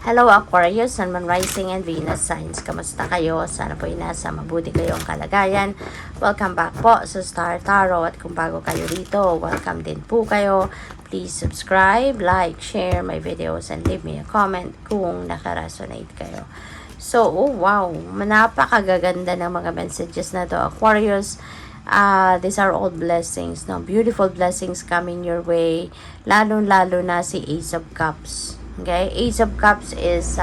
Hello Aquarius, Sun, Moon, Rising, and Venus signs. Kamusta kayo? Sana po nasa mabuti kayong kalagayan. Welcome back po sa Star Tarot. At kung bago kayo rito, welcome din po kayo. Please subscribe, like, share my videos, and leave me a comment kung nakaresonate kayo. So, oh wow, napakagaganda ng mga messages na to, Aquarius. These are all blessings, no? Beautiful blessings coming your way. Lalo-lalo na si Ace of Cups. Okay? Ace of Cups is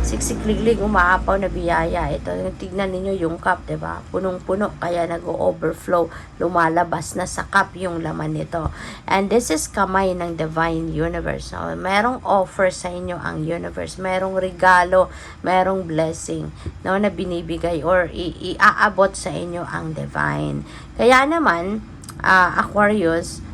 siksikliglig, umaapaw na biyaya. Ito, tignan ninyo yung cup, diba? Punong-puno, kaya nag-overflow. Lumalabas na sa cup yung laman nito. And this is kamay ng Divine Universe. No? Merong offer sa inyo ang universe. Merong regalo, merong blessing, no, na binibigay or iaabot sa inyo ang Divine. Kaya naman, Aquarius,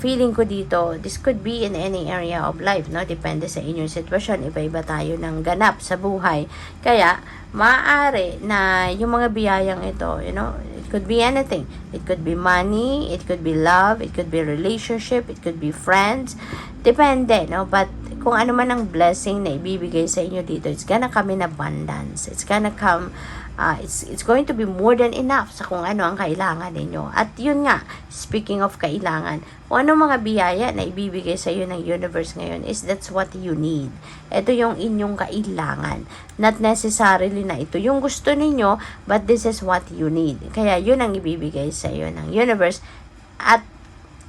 feeling ko dito, this could be in any area of life, no? Depende sa inyong sitwasyon. Iba-iba tayo ng ganap sa buhay. Kaya, maaari na yung mga biyayang ito, you know, it could be anything. It could be money, it could be love, it could be relationship, it could be friends. Depende, no? But, kung ano man ang blessing na ibibigay sa inyo dito, it's gonna come in abundance. It's gonna come, it's going to be more than enough sa kung ano ang kailangan ninyo. At yun nga, speaking of kailangan, kung ano mga biyaya na ibibigay sa iyo ng universe ngayon is that's what you need. Ito yung inyong kailangan. Not necessarily na ito yung gusto ninyo, but this is what you need. Kaya yun ang ibibigay sa iyo ng universe at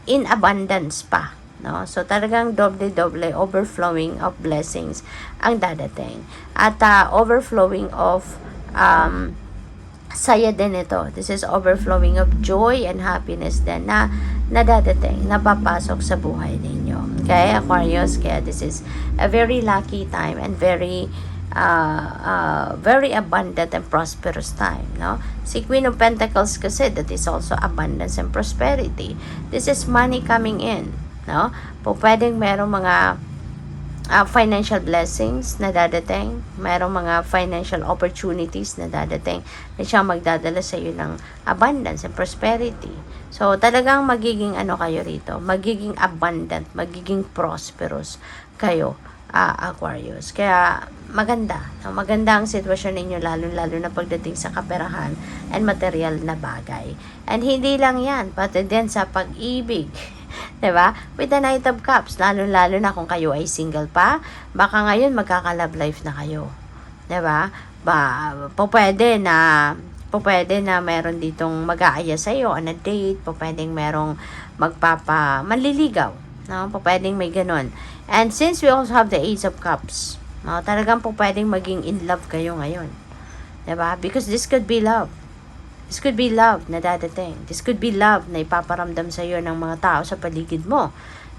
in abundance pa. No? So, talagang doble-doble overflowing of blessings ang dadating. At overflowing of saya din ito. This is overflowing of joy and happiness din na dadating, napapasok sa buhay ninyo. Okay, Aquarius? Kaya this is a very lucky time and very abundant and prosperous time, no? Si Queen of Pentacles kasi, that is also abundance and prosperity. This is money coming in, no? Po pwedeng merong mga financial blessings na dadating, merong mga financial opportunities na dadating na siya magdadala sa iyo ng abundance and prosperity. So, talagang magiging ano kayo rito, magiging abundant, magiging prosperous kayo, Aquarius. Kaya, maganda. Maganda ang sitwasyon ninyo, lalo-lalo na pagdating sa kaperahan and material na bagay. And hindi lang yan, pati din sa pag-ibig. Diba? With the Knight of Cups, lalo-lalo na kung kayo ay single pa, baka ngayon magkaka-love life na kayo. Diba? Pwede na meron ditong mag-aaya sa iyo on a date, pwedeng merong manliligaw, no? Pwedeng may ganun. And since we also have the Ace of Cups, no, talagang pwedeng maging in love kayo ngayon. Diba? Because this could be love. This could be love na dadating. This could be love na ipaparamdam sa iyo ng mga tao sa paligid mo.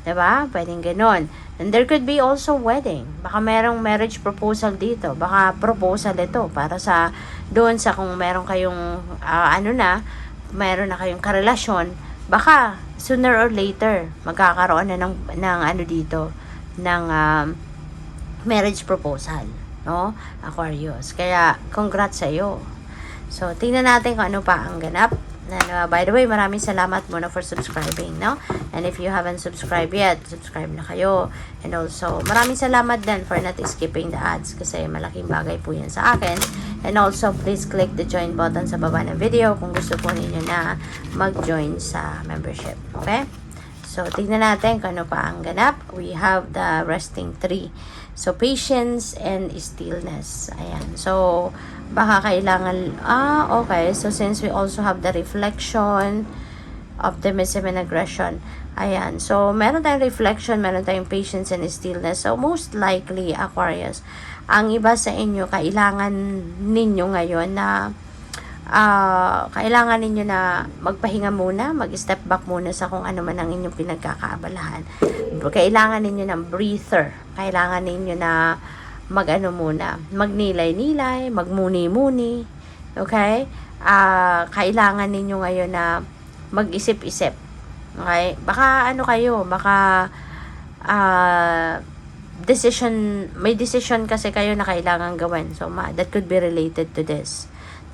Diba? Pwedeng ganon. And there could be also wedding. Baka merong marriage proposal dito. Baka proposal ito para sa doon sa kung meron kayong meron na kayong karelasyon. Baka sooner or later magkakaroon na ng ano dito, ng marriage proposal, no? Aquarius. Kaya congrats sa iyo. So, tingnan natin kung ano pa ang ganap. And, by the way, maraming salamat muna for subscribing, no? And if you haven't subscribed yet, subscribe na kayo. And also, maraming salamat din for not skipping the ads kasi malaking bagay po yan sa akin. And also, please click the join button sa baba ng video kung gusto po ninyo na mag-join sa membership. Okay? So, tingnan natin kung ano pa ang ganap. We have the resting tree. So, patience and stillness. Ayan. So, baka kailangan, okay. So, since we also have the reflection, optimism and aggression. Ayan. So, meron tayong reflection, meron tayong patience and stillness. So, most likely, Aquarius, ang iba sa inyo, kailangan ninyo ngayon na kailangan ninyo na magpahinga muna, mag-step back muna sa kung ano man ang inyong pinagkakaabalahan. Kailangan ninyo ng breather. Kailangan ninyo na magnilay-nilay, magmuni-muni. Okay? Kailangan ninyo ngayon na mag-isip-isip. Okay? Baka may decision kasi kayo na kailangan gawin. So, that could be related to this.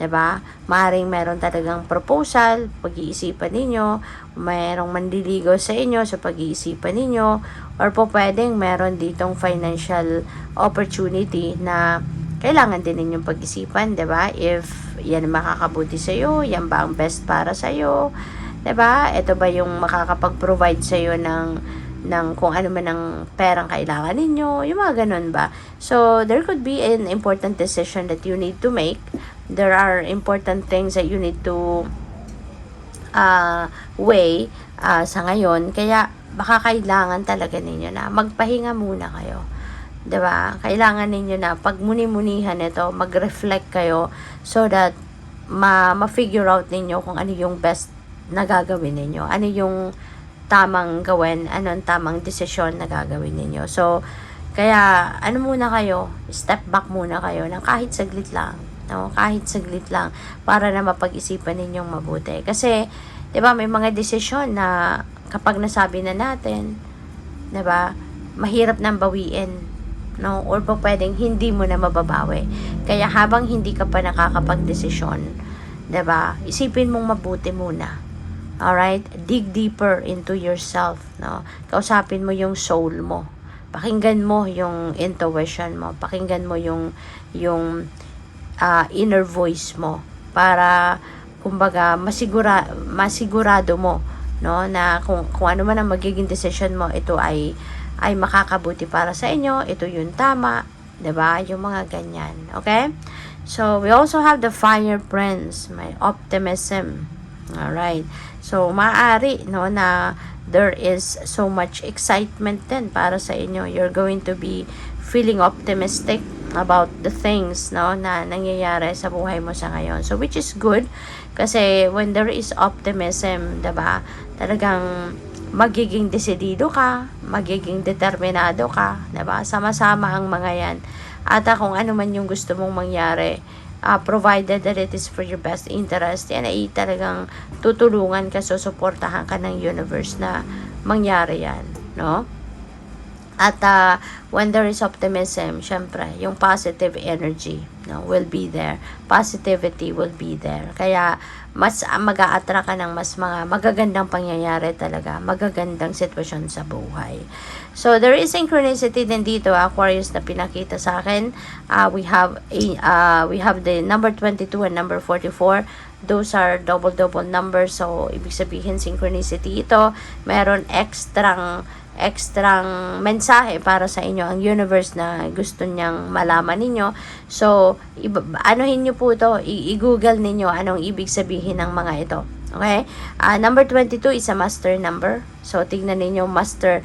'Diba? Maaaring meron talagang proposal, pag-iisipan ninyo, mayroong manliligaw sa inyo, sa pag-iisipan ninyo, or po pwedeng meron ditong financial opportunity na kailangan din ninyong pag-isipan, 'di ba? If yan makakabuti sa iyo, yan ba ang best para sa iyo, 'di ba? Ito ba yung makakapag-provide sa iyo ng kung ano man ang perang kailangan ninyo, yung mga ganun ba? So, there could be an important decision that you need to make. There are important things that you need to weigh sa ngayon. Kaya, baka kailangan talaga ninyo na magpahinga muna kayo. 'Di ba? Kailangan ninyo na pagmuni-munihan ito, mag-reflect kayo so that ma-figure out ninyo kung ano yung best na gagawin ninyo. Ano yung tamang gawin, anong tamang desisyon na gagawin ninyo. So, kaya, ano muna kayo, step back muna kayo ng kahit saglit lang. No? Kahit saglit lang para na mapag-isipan ninyong mabuti. Kasi, di ba, may mga desisyon na kapag nasabi na natin, di ba, mahirap nang bawiin. No? Or pa pwedeng hindi mo na mababawi. Kaya habang hindi ka pa nakakapag-desisyon, di ba, isipin mong mabuti muna. Alright? Dig deeper into yourself, no? Kausapin mo yung soul mo. Pakinggan mo yung intuition mo. Pakinggan mo yung inner voice mo para kumbaga masigurado mo, no, na kung ano man ang magiging decision mo, ito ay makakabuti para sa inyo, ito yung tama, 'di ba? Yung mga ganyan. Okay? So, we also have the Fire Prince, may optimism. Alright. So, maaari, no, na there is so much excitement din para sa inyo. You're going to be feeling optimistic about the things, no, na nangyayari sa buhay mo sa ngayon. So, which is good. Kasi, when there is optimism, diba, talagang magiging desidido ka, magiging determinado ka, diba? Sama-sama ang mga yan. At kung ano man yung gusto mong mangyari, provided that it is for your best interest, yan ay talagang tutulungan ka, susuportahan ka ng universe na mangyari yan, no? At when there is optimism, syempre, yung positive energy, no, will be there. Positivity will be there. Kaya, mas mag-a-attract ka ng mas mga magagandang pangyayari talaga, magagandang sitwasyon sa buhay. So, there is synchronicity din dito, Aquarius, na pinakita sa akin. We have the number 22 and number 44. Those are double numbers. So, ibig sabihin, synchronicity ito. Meron extrang mensahe para sa inyo ang universe na gusto niyang malaman ninyo. So, anuhin niyo po ito, i-google ninyo anong ibig sabihin ng mga ito. Okay? Number 22 is a master number. So, tignan ninyo master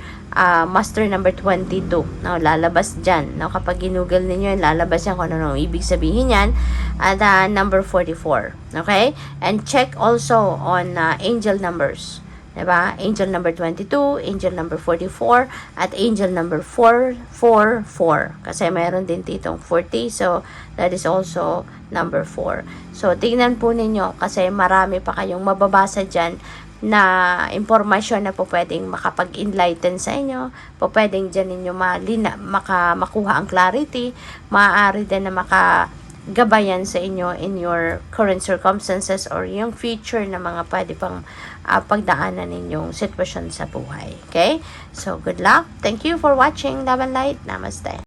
number 22. No, lalabas dyan. No, kapag ginoogle ninyo, lalabas yan kung ano ibig sabihin yan. At number 44. Okay? And check also on angel numbers. Diba? Angel number 22, angel number 44, at angel number 444. Kasi mayroon din ditong 40. So, that is also number 4. So, tingnan po ninyo kasi marami pa kayong mababasa dyan na impormasyon na po pwedeng makapag-enlighten sa inyo. Po pwedeng dyan ninyo makuha ang clarity. Maaari din na gabayan sa inyo in your current circumstances or yung future na mga pwede pang pagdaanan ninyong sitwasyon sa buhay. Okay? So, good luck. Thank you for watching Love and Light. Namaste.